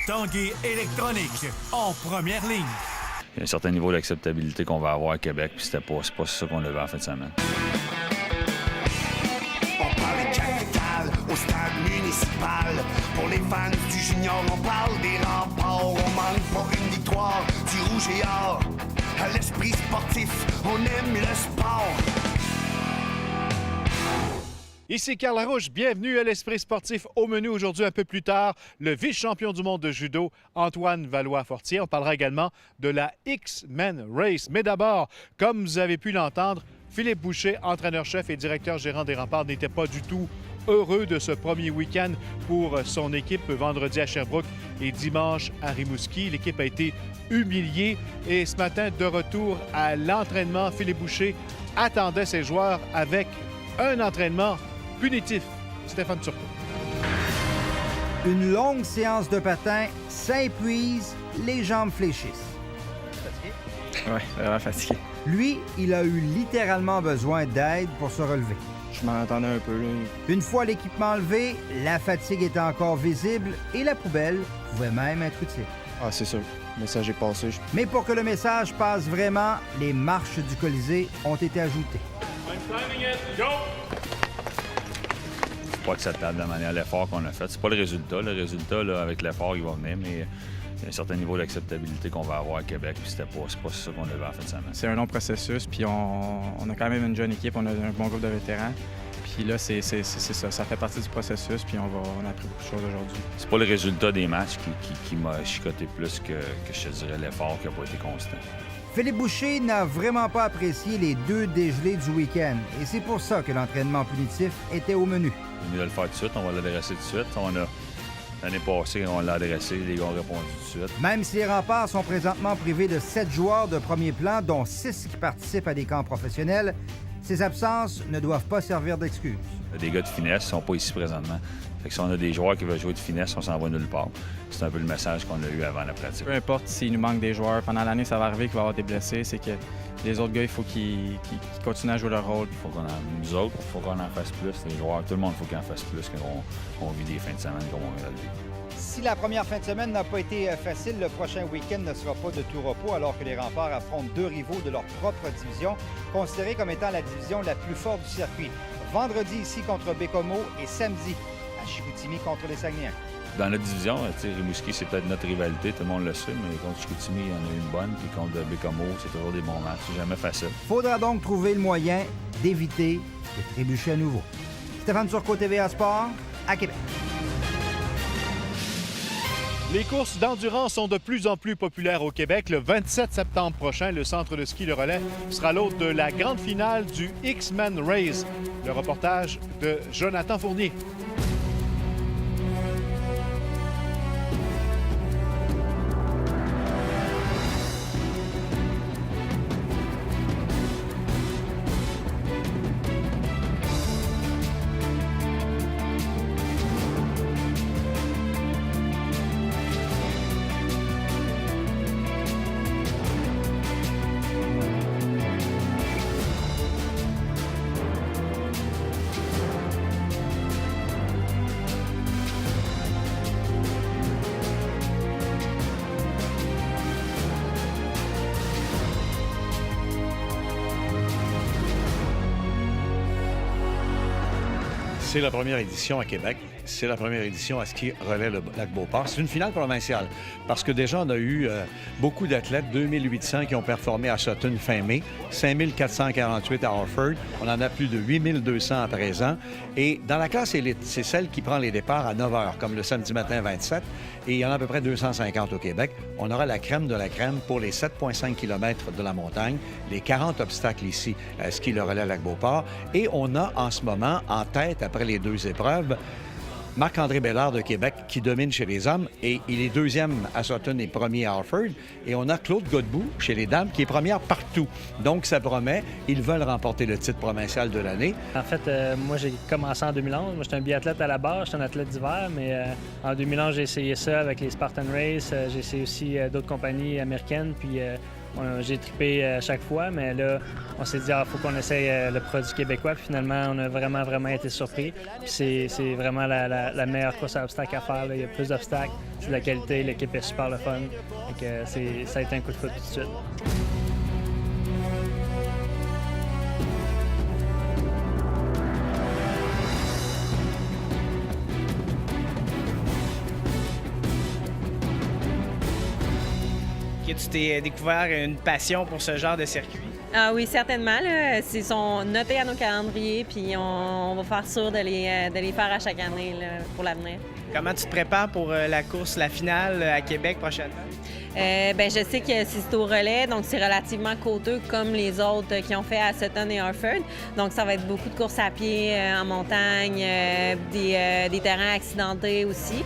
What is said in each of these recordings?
Tanguay électronique, en première ligne. Il y a un certain niveau d'acceptabilité qu'on va avoir à Québec, puis c'est pas ça qu'on avait en fin de semaine. On parle de capitale au stade municipal. Pour les fans du junior, on parle des remparts. On manque pas une victoire du rouge et or. À l'esprit sportif, on aime le sport. Ici Carl Larouche, bienvenue à l'Esprit sportif. Au menu aujourd'hui, un peu plus tard, le vice-champion du monde de judo, Antoine Valois-Fortier. On parlera également de la X-Men Race. Mais d'abord, comme vous avez pu l'entendre, Philippe Boucher, entraîneur-chef et directeur gérant des Remparts, n'était pas du tout heureux de ce premier week-end pour son équipe vendredi à Sherbrooke et dimanche à Rimouski. L'équipe a été humiliée et ce matin, de retour à l'entraînement, Philippe Boucher attendait ses joueurs avec un entraînement punitif. Stéphane Turcot. Une longue séance de patin, ça épuise, les jambes fléchissent. Fatigué? Oui, vraiment fatigué. Lui, il a eu littéralement besoin d'aide pour se relever. Je m'en attendais un peu, là. Une fois l'équipement levé, la fatigue était encore visible et la poubelle pouvait même être utile. Ah, c'est sûr. Le message est passé. Mais pour que le message passe vraiment, les marches du Colisée ont été ajoutées. Pas acceptable de la manière l'effort qu'on a fait. C'est pas le résultat. Le résultat, là, avec l'effort, il va venir, mais il y a un certain niveau d'acceptabilité qu'on va avoir à Québec, puis c'est pas ça qu'on avait en fin de semaine. C'est un long processus, puis on a quand même une jeune équipe, on a un bon groupe de vétérans. Puis là, c'est ça. Ça fait partie du processus, puis on a appris beaucoup de choses aujourd'hui. C'est pas le résultat des matchs qui m'a chicoté plus que je te dirais l'effort qui n'a pas été constant. Philippe Boucher n'a vraiment pas apprécié les deux dégelés du week-end et c'est pour ça que l'entraînement punitif était au menu. On est mieux de le faire tout de suite, on va l'adresser tout de suite. L'année passée, on l'a adressé, les gars ont répondu tout de suite. Même si les Remparts sont présentement privés de 7 joueurs de premier plan, dont 6 qui participent à des camps professionnels, ces absences ne doivent pas servir d'excuse. Des gars de finesse ne sont pas ici présentement. Fait que si on a des joueurs qui veulent jouer de finesse, on s'en va nulle part. C'est un peu le message qu'on a eu avant la pratique. Peu importe s'il nous manque des joueurs, pendant l'année, ça va arriver qu'il va y avoir des blessés. C'est que les autres gars, il faut qu'ils continuent à jouer leur rôle. Nous autres, il faut qu'on en fasse plus. Les joueurs, tout le monde, il faut qu'on en fasse plus qu'on vit des fins de semaine comme on vient de le vivre. Si la première fin de semaine n'a pas été facile, le prochain week-end ne sera pas de tout repos alors que les Remparts affrontent deux rivaux de leur propre division, considérés comme étant la division la plus forte du circuit. Vendredi ici contre Bécomo et samedi à Chicoutimi contre les Saguenayens. Dans notre division, Rimouski, c'est peut-être notre rivalité, tout le monde le sait, mais contre Chicoutimi, il y en a eu une bonne, puis contre Bécomo, c'est toujours des bons matchs, c'est jamais facile. Faudra donc trouver le moyen d'éviter de trébucher à nouveau. Stéphane Turcot, TVA Sport, à Québec. Les courses d'endurance sont de plus en plus populaires au Québec. Le 27 septembre prochain, le centre de ski Le Relais sera l'hôte de la grande finale du X-Men Race. Le reportage de Jonathan Fournier. C'est la première édition à Québec. C'est la première édition à ski relais le Lac-Beauport. C'est une finale provinciale parce que déjà, on a eu beaucoup d'athlètes, 2800 qui ont performé à Sutton fin mai, 5448 à Orford. On en a plus de 8200 à présent. Et dans la classe élite, c'est celle qui prend les départs à 9 h, comme le samedi matin 27. Et il y en a à peu près 250 au Québec. On aura la crème de la crème pour les 7,5 km de la montagne, les 40 obstacles ici à ski le relais Lac-Beauport. Et on a en ce moment en tête, après les deux épreuves, Marc-André Bellard de Québec qui domine chez les hommes et il est deuxième à Sutton et premier à Harford. Et on a Claude Godbout chez les dames qui est première partout. Donc ça promet, ils veulent remporter le titre provincial de l'année. En fait, moi j'ai commencé en 2011. Moi j'étais un biathlète à la base, j'étais un athlète d'hiver, mais en 2011 j'ai essayé ça avec les Spartan Race. J'ai essayé aussi d'autres compagnies américaines. Puis J'ai trippé à chaque fois, mais là, on s'est dit, il faut qu'on essaye le produit québécois. Puis finalement, on a vraiment été surpris. Puis c'est vraiment la meilleure course à obstacles à faire, là. Il y a plus d'obstacles, c'est de la qualité, l'équipe est super le fun. Donc, ça a été un coup de foot tout de suite. Tu t'es découvert une passion pour ce genre de circuit? Ah oui, certainement. Là. Ils sont notés à nos calendriers, puis on va faire sûr de les faire à chaque année là, pour l'avenir. Comment tu te prépares pour la course, la finale à Québec prochainement? Je sais que c'est au relais, donc c'est relativement coûteux comme les autres qui ont fait à Sutton et Harford. Donc ça va être beaucoup de courses à pied en montagne, des terrains accidentés aussi.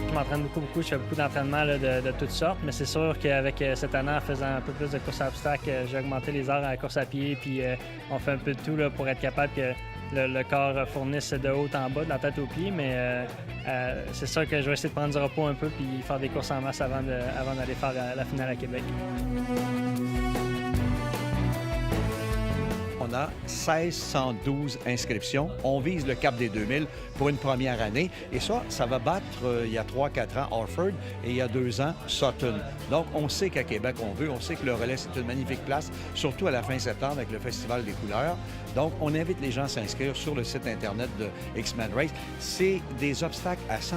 Je m'entraîne beaucoup. Je fais beaucoup d'entraînements de toutes sortes, mais c'est sûr qu'avec cette année, en faisant un peu plus de courses à obstacles, j'ai augmenté les heures à la course à pied, puis on fait un peu de tout là, pour être capable que le corps fournisse de haut en bas, de la tête aux pieds, mais c'est sûr que je vais essayer de prendre du repos un peu puis faire des courses en masse avant d'aller faire la finale à Québec. On a 1612 inscriptions. On vise le cap des 2000 pour une première année. Et ça va battre il y a 3-4 ans Harford et il y a 2 ans Sutton. Donc, on sait qu'à Québec, on veut. On sait que le relais, c'est une magnifique place, surtout à la fin septembre avec le Festival des couleurs. Donc, on invite les gens à s'inscrire sur le site Internet de X-Men Race. C'est des obstacles à 100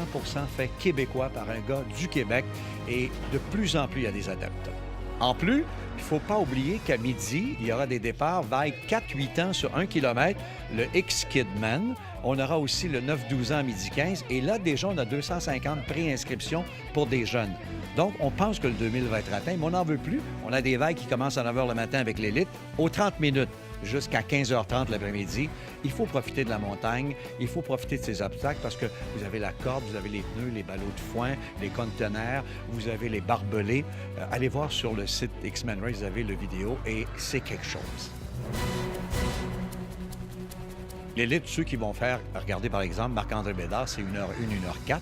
faits québécois par un gars du Québec et de plus en plus, il y a des adeptes. En plus, il ne faut pas oublier qu'à midi, il y aura des départs vers 4-8 ans sur 1 km, le X-Kidman. On aura aussi le 9-12 ans à midi 15. Et là, déjà, on a 250 pré-inscriptions pour des jeunes. Donc, on pense que le 2000 va être atteint, mais on n'en veut plus. On a des vagues qui commencent à 9 h le matin avec l'élite, aux 30 minutes jusqu'à 15h30 l'après-midi. Il faut profiter de la montagne, il faut profiter de ces obstacles parce que vous avez la corde, vous avez les pneus, les ballots de foin, les conteneurs, vous avez les barbelés. Allez voir sur le site X-Men Race, vous avez le vidéo et c'est quelque chose. L'élite, ceux qui vont faire, regardez par exemple, Marc-André Bédard, c'est 1h04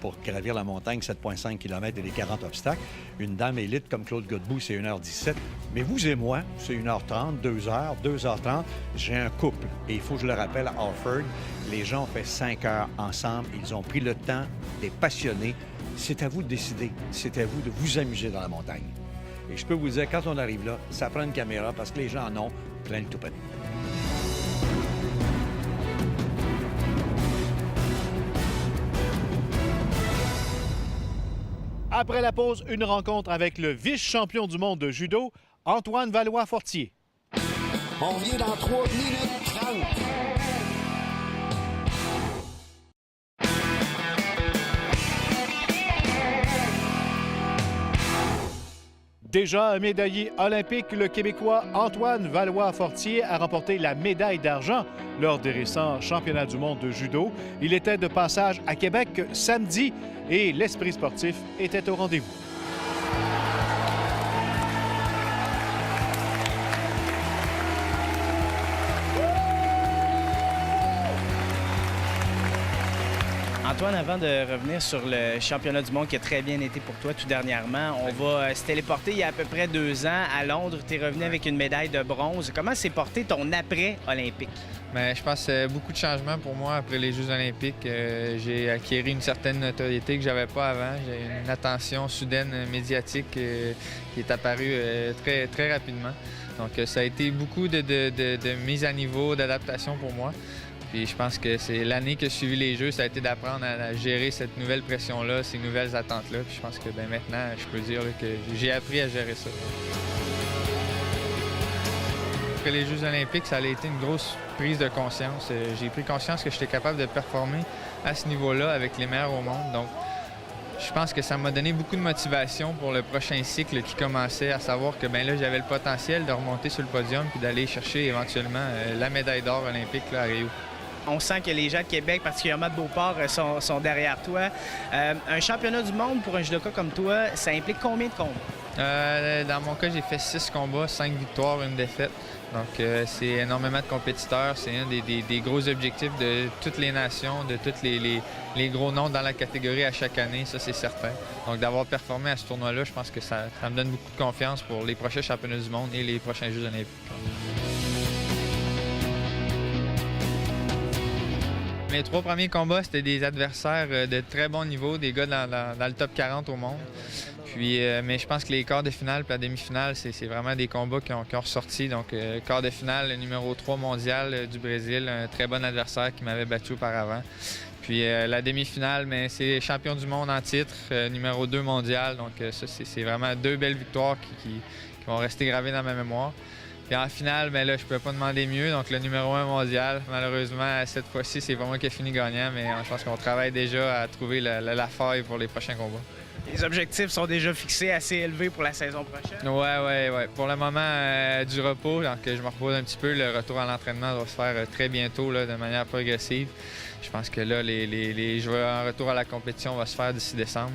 pour gravir la montagne, 7,5 km et les 40 obstacles. Une dame élite comme Claude Godbout, c'est 1h17. Mais vous et moi, c'est 1h30, 2h, 2h30. J'ai un couple. Et il faut que je le rappelle à Harford, les gens ont fait 5 heures ensemble. Ils ont pris le temps, des passionnés. C'est à vous de décider. C'est à vous de vous amuser dans la montagne. Et je peux vous dire, quand on arrive là, ça prend une caméra parce que les gens en ont plein le tout panier. Après la pause, une rencontre avec le vice-champion du monde de judo, Antoine Valois-Fortier. On revient dans 3 minutes 30. Déjà médaillé olympique, le Québécois Antoine Valois-Fortier a remporté la médaille d'argent lors des récents championnats du monde de judo. Il était de passage à Québec samedi et l'esprit sportif était au rendez-vous. Antoine, avant de revenir sur le championnat du monde qui a très bien été pour toi tout dernièrement, on va se téléporter il y a à peu près 2 ans à Londres. Tu es revenu avec une médaille de bronze. Comment s'est porté ton après-olympique? Bien, je pense que beaucoup de changements pour moi après les Jeux olympiques. J'ai acquis une certaine notoriété que j'avais pas avant. J'ai une attention soudaine médiatique qui est apparue très, très rapidement. Donc, ça a été beaucoup de mise à niveau, d'adaptation pour moi. Puis je pense que c'est l'année que j'ai suivi les Jeux, ça a été d'apprendre à gérer cette nouvelle pression-là, ces nouvelles attentes-là. Puis je pense que maintenant, je peux dire que j'ai appris à gérer ça. Après les Jeux olympiques, ça a été une grosse prise de conscience. J'ai pris conscience que j'étais capable de performer à ce niveau-là avec les meilleurs au monde. Donc, je pense que ça m'a donné beaucoup de motivation pour le prochain cycle qui commençait, à savoir que là, j'avais le potentiel de remonter sur le podium puis d'aller chercher éventuellement la médaille d'or olympique là, à Rio. On sent que les gens de Québec, particulièrement de Beauport, sont derrière toi. Un championnat du monde pour un judoka comme toi, ça implique combien de combats? Dans mon cas, j'ai fait 6 combats, 5 victoires, 1 défaite. Donc, c'est énormément de compétiteurs. C'est un des gros objectifs de toutes les nations, de tous les gros noms dans la catégorie à chaque année, ça, c'est certain. Donc, d'avoir performé à ce tournoi-là, je pense que ça me donne beaucoup de confiance pour les prochains championnats du monde et les prochains Jeux olympiques. Mes 3 premiers combats, c'était des adversaires de très bon niveau, des gars dans le top 40 au monde. Puis, mais je pense que les quarts de finale et la demi-finale, c'est vraiment des combats qui ont ressorti. Donc, quart de finale, le numéro 3 mondial du Brésil, un très bon adversaire qui m'avait battu auparavant. Puis la demi-finale, c'est champion du monde en titre, numéro 2 mondial. Donc, ça, c'est vraiment 2 belles victoires qui vont rester gravées dans ma mémoire. Puis en finale, là, je ne pouvais pas demander mieux. Donc, le numéro 1 mondial, malheureusement, cette fois-ci, c'est pas moi qui ai fini gagnant, mais je pense qu'on travaille déjà à trouver la faille pour les prochains combats. Les objectifs sont déjà fixés assez élevés pour la saison prochaine? Ouais. Pour le moment, du repos, donc je me repose un petit peu. Le retour à l'entraînement doit se faire très bientôt, là, de manière progressive. Je pense que là, les joueurs en retour à la compétition va se faire d'ici décembre.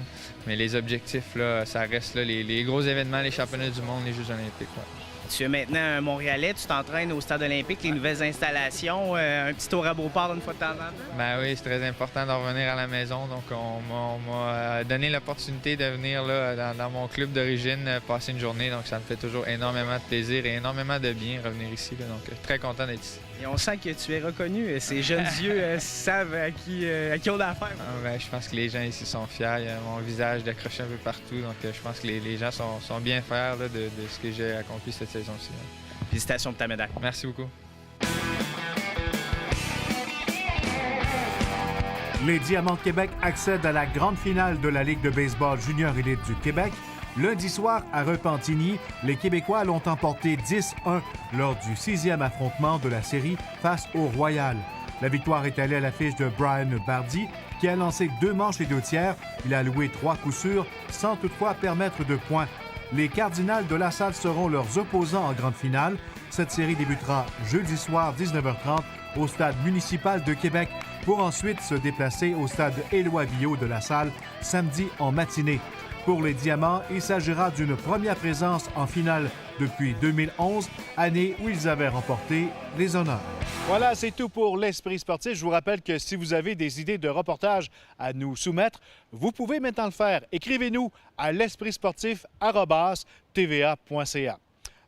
Mais les objectifs, là, ça reste là, les gros événements, les championnats du monde, les Jeux olympiques. Ouais. Tu es maintenant un Montréalais, tu t'entraînes au Stade olympique, les nouvelles installations, un petit tour à Beauport une fois de temps en temps? Ben oui, c'est très important de revenir à la maison. Donc, on m'a donné l'opportunité de venir là, dans mon club d'origine passer une journée. Donc, ça me fait toujours énormément de plaisir et énormément de bien revenir ici. Là. Donc, très content d'être ici. Et on sent que tu es reconnu. Ces jeunes yeux savent à qui on a affaire. Je pense que les gens ici sont fiers. Il y a mon visage décroché un peu partout. Donc, je pense que les gens sont bien fiers là, de ce que j'ai accompli cette saison-ci. Félicitations pour ta médaille. Merci beaucoup. Les Diamants de Québec accèdent à la grande finale de la Ligue de baseball junior élite du Québec. Lundi soir, à Repentigny, les Québécois l'ont emporté 10-1 lors du 6e affrontement de la série face au Royal. La victoire est allée à l'affiche de Brian Bardy, qui a lancé 2 manches et 2 tiers. Il a alloué 3 coups sûrs, sans toutefois permettre de points. Les Cardinals de LaSalle seront leurs opposants en grande finale. Cette série débutera jeudi soir, 19h30, au Stade municipal de Québec, pour ensuite se déplacer au Stade Éloi Viault de LaSalle samedi en matinée. Pour les Diamants, il s'agira d'une première présence en finale depuis 2011, année où ils avaient remporté les honneurs. Voilà, c'est tout pour l'Esprit sportif. Je vous rappelle que si vous avez des idées de reportages à nous soumettre, vous pouvez maintenant le faire. Écrivez-nous à l'espritsportif@tva.ca.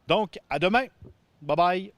Donc, à demain. Bye-bye.